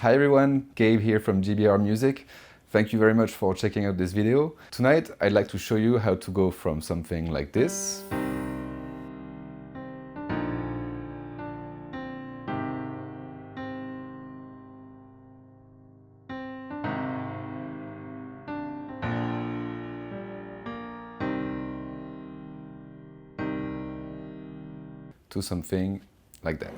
Hi everyone, Gabe here from GBR Music. Thank you very much for checking out this video. Tonight I'd like to show you how to go from something like this to something like that.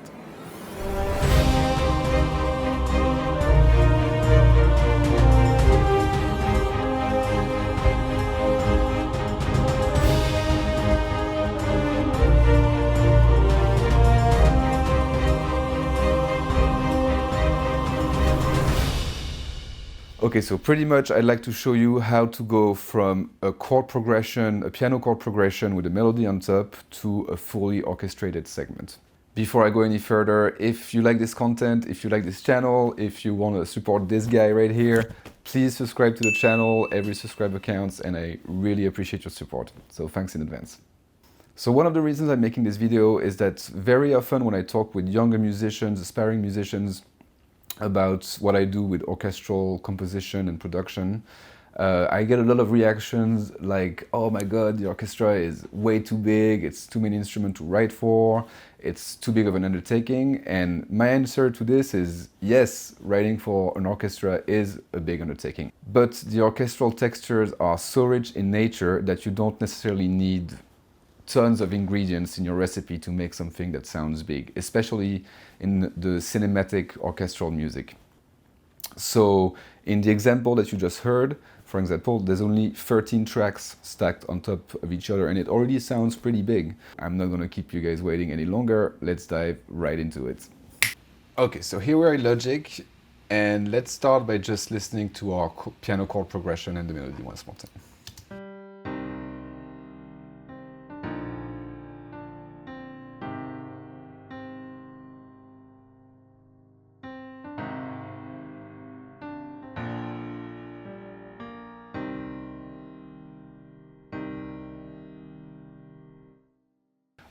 Okay, so pretty much I'd like to show you how to go from a chord progression, a piano chord progression with a melody on top, to a fully orchestrated segment. Before I go any further, if you like this content, if you like this channel, if you want to support this guy right here, please subscribe to the channel. Every subscriber counts and I really appreciate your support. So thanks in advance. So one of the reasons I'm making this video is that very often when I talk with younger musicians, aspiring musicians, about what I do with orchestral composition and production, I get a lot of reactions like, oh my god, the orchestra is way too big, it's too many instruments to write for, it's too big of an undertaking. And my answer to this is yes, writing for an orchestra is a big undertaking. But the orchestral textures are so rich in nature that you don't necessarily need tons of ingredients in your recipe to make something that sounds big, especially in the cinematic orchestral music. So in the example that you just heard, for example, there's only 13 tracks stacked on top of each other and it already sounds pretty big. I'm not gonna keep you guys waiting any longer. Let's dive right into it. Okay, so here we are in Logic, and let's start by just listening to our piano chord progression and the melody once more time.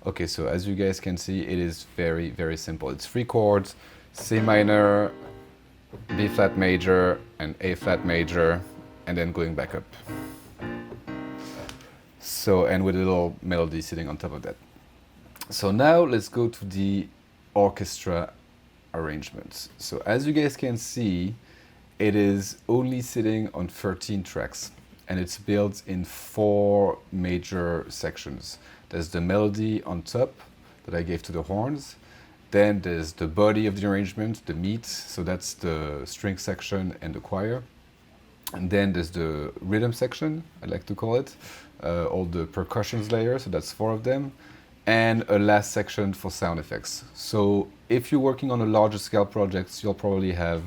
Okay, so as you guys can see, it is very, very simple. It's 3 chords, C minor, B flat major, and A flat major, and then going back up. So, and with a little melody sitting on top of that. So now let's go to the orchestra arrangements. So as you guys can see, it is only sitting on 13 tracks, and it's built in 4 major sections. There's the melody on top that I gave to the horns. Then there's the body of the arrangement, the meat, so that's the string section and the choir. And then there's the rhythm section, I like to call it, all the percussions layer, so that's 4 of them. And a last section for sound effects. So if you're working on a larger scale projects, you'll probably have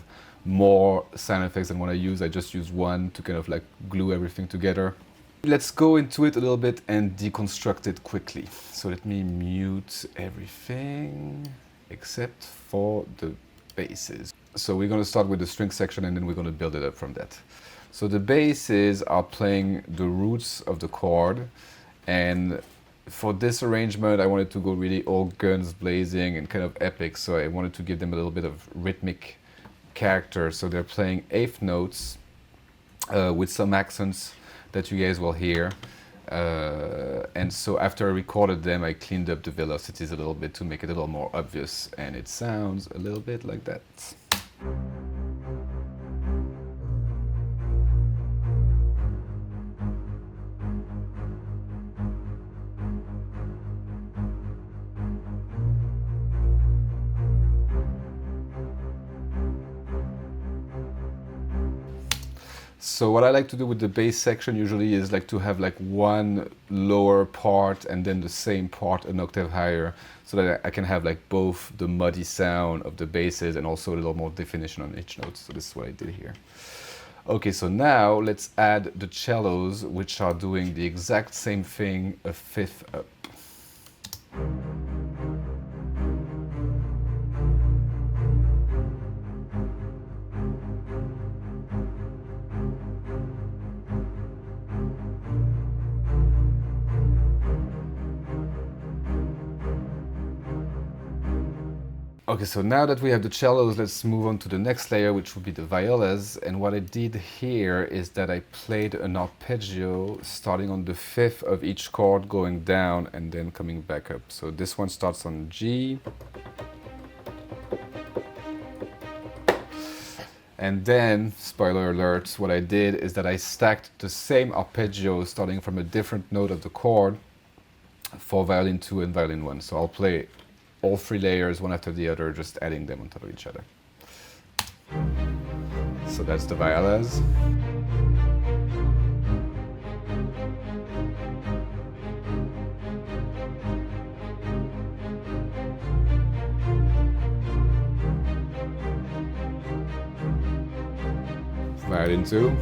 more sound effects than what I use. I just use one to kind of like glue everything together. Let's go into it a little bit and deconstruct it quickly. So let me mute everything except for the basses. So we're going to start with the string section and then we're going to build it up from that. So the basses are playing the roots of the chord, and for this arrangement I wanted to go really all guns blazing and kind of epic, so I wanted to give them a little bit of rhythmic character. So they're playing 8th notes with some accents that you guys will hear. And so after I recorded them, I cleaned up the velocities a little bit to make it a little more obvious, and it sounds a little bit like that. So what I like to do with the bass section usually is like to have like one lower part and then the same part an octave higher, so that I can have like both the muddy sound of the basses and also a little more definition on each note. So this is what I did here. Okay, so now let's add the cellos, which are doing the exact same thing a fifth up. Okay, so now that we have the cellos, let's move on to the next layer, which will be the violas. And what I did here is that I played an arpeggio starting on the fifth of each chord, going down and then coming back up. So this one starts on G. And then, spoiler alert, what I did is that I stacked the same arpeggio starting from a different note of the chord for violin 2 and violin 1. So I'll play all three layers one after the other, just adding them on top of each other. So that's the violas. Violin 2.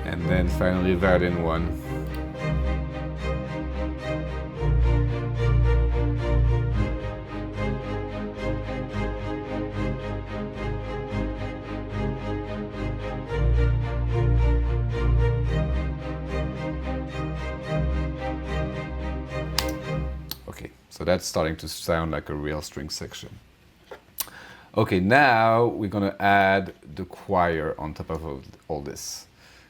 And then finally violin 1. Okay, so that's starting to sound like a real string section. Okay, now we're gonna add the choir on top of all this.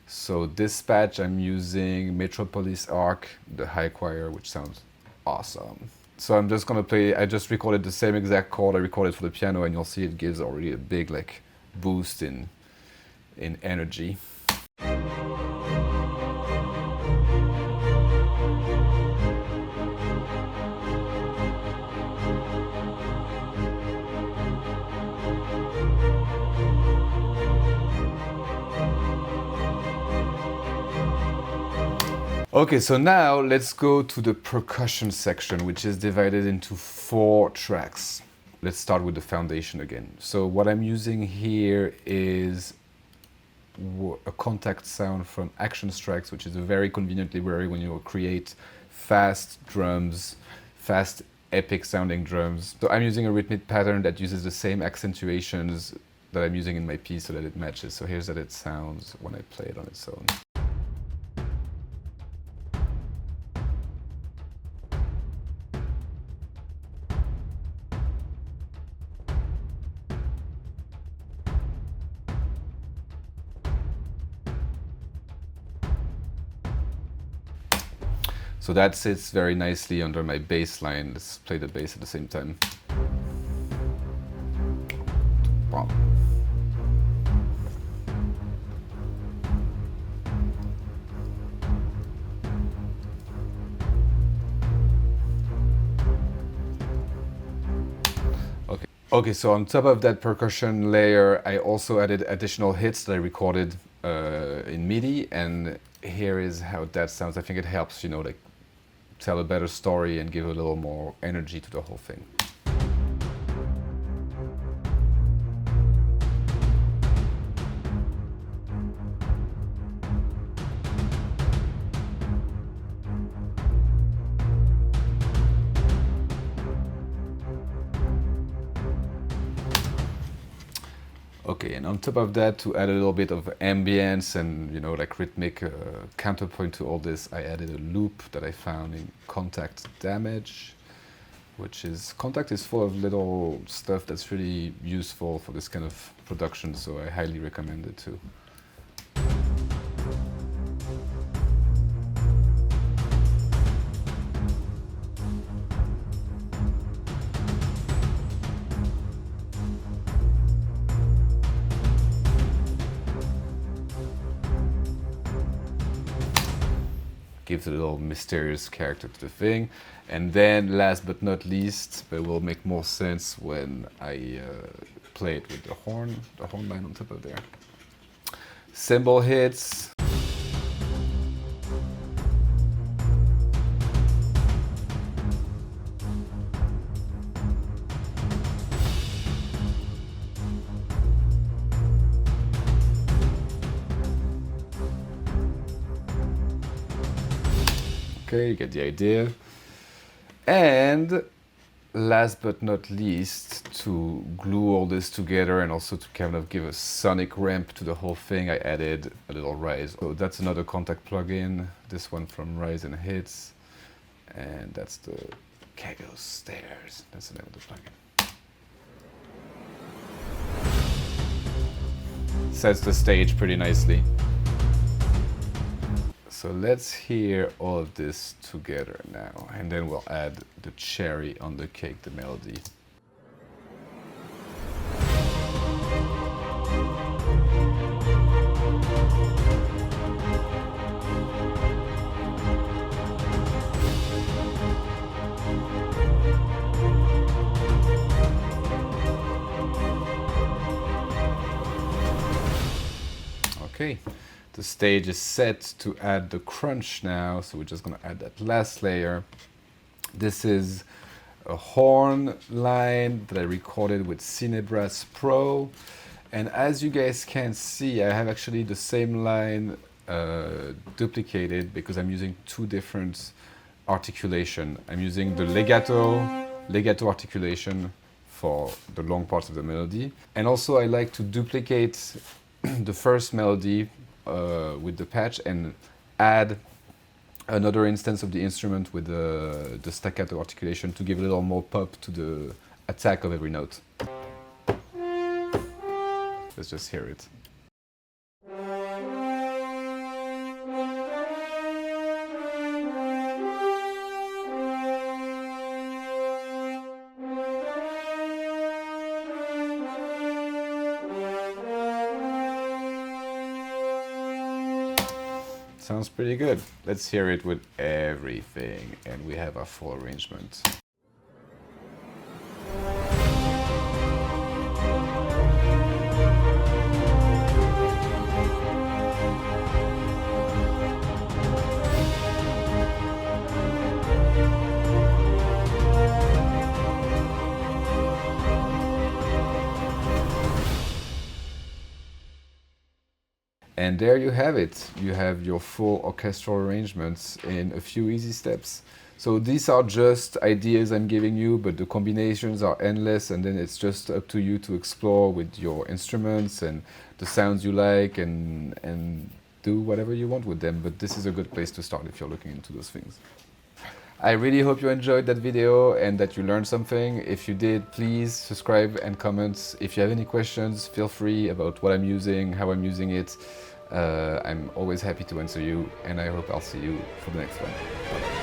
So this patch I'm using Metropolis Arc, the high choir, which sounds awesome. So I'm just gonna play, I just recorded the same exact chord I recorded for the piano, and you'll see it gives already a big like boost in energy. Okay, so now let's go to the percussion section, which is divided into 4 tracks. Let's start with the foundation again. So what I'm using here is a contact sound from Action Tracks, which is a very convenient library when you create fast drums, fast epic sounding drums. So I'm using a rhythmic pattern that uses the same accentuations that I'm using in my piece so that it matches. So here's how it sounds when I play it on its own. So that sits very nicely under my bass line. Let's play the bass at the same time. Wow. Okay, so on top of that percussion layer, I also added additional hits that I recorded in MIDI, and here is how that sounds. I think it helps, you know, like tell a better story and give a little more energy to the whole thing. Okay, and on top of that, to add a little bit of ambience and, you know, like rhythmic counterpoint to all this, I added a loop that I found in Contact Damage, which is, Contact is full of little stuff that's really useful for this kind of production, so I highly recommend it too. Gives a little mysterious character to the thing. And then last but not least, but will make more sense when I play it with the horn line on top of there. Cymbal hits. Okay, you get the idea. And last but not least, to glue all this together and also to kind of give a sonic ramp to the whole thing, I added a little rise. So that's another contact plugin, this one from Rise and Hits, and that's the Kagos Stairs, that's the name of the plugin. Sets the stage pretty nicely. So let's hear all of this together now, and then we'll add the cherry on the cake, the melody. Okay, the stage is set to add the crunch now, so we're just gonna add that last layer. This is a horn line that I recorded with Cinebrass Pro, and as you guys can see, I have actually the same line duplicated because I'm using two different articulation. I'm using the legato articulation for the long parts of the melody, and also I like to duplicate the first melody with the patch and add another instance of the instrument with the staccato articulation to give a little more pop to the attack of every note. Let's just hear it. Sounds pretty good. Let's hear it with everything, and we have our full arrangement. And there you have it. You have your full orchestral arrangements in a few easy steps. So these are just ideas I'm giving you, but the combinations are endless, and then it's just up to you to explore with your instruments and the sounds you like, and do whatever you want with them. But this is a good place to start if you're looking into those things. I really hope you enjoyed that video and that you learned something. If you did, please subscribe and comment. If you have any questions, feel free about what I'm using, how I'm using it. I'm always happy to answer you, and I hope I'll see you for the next one. Bye-bye.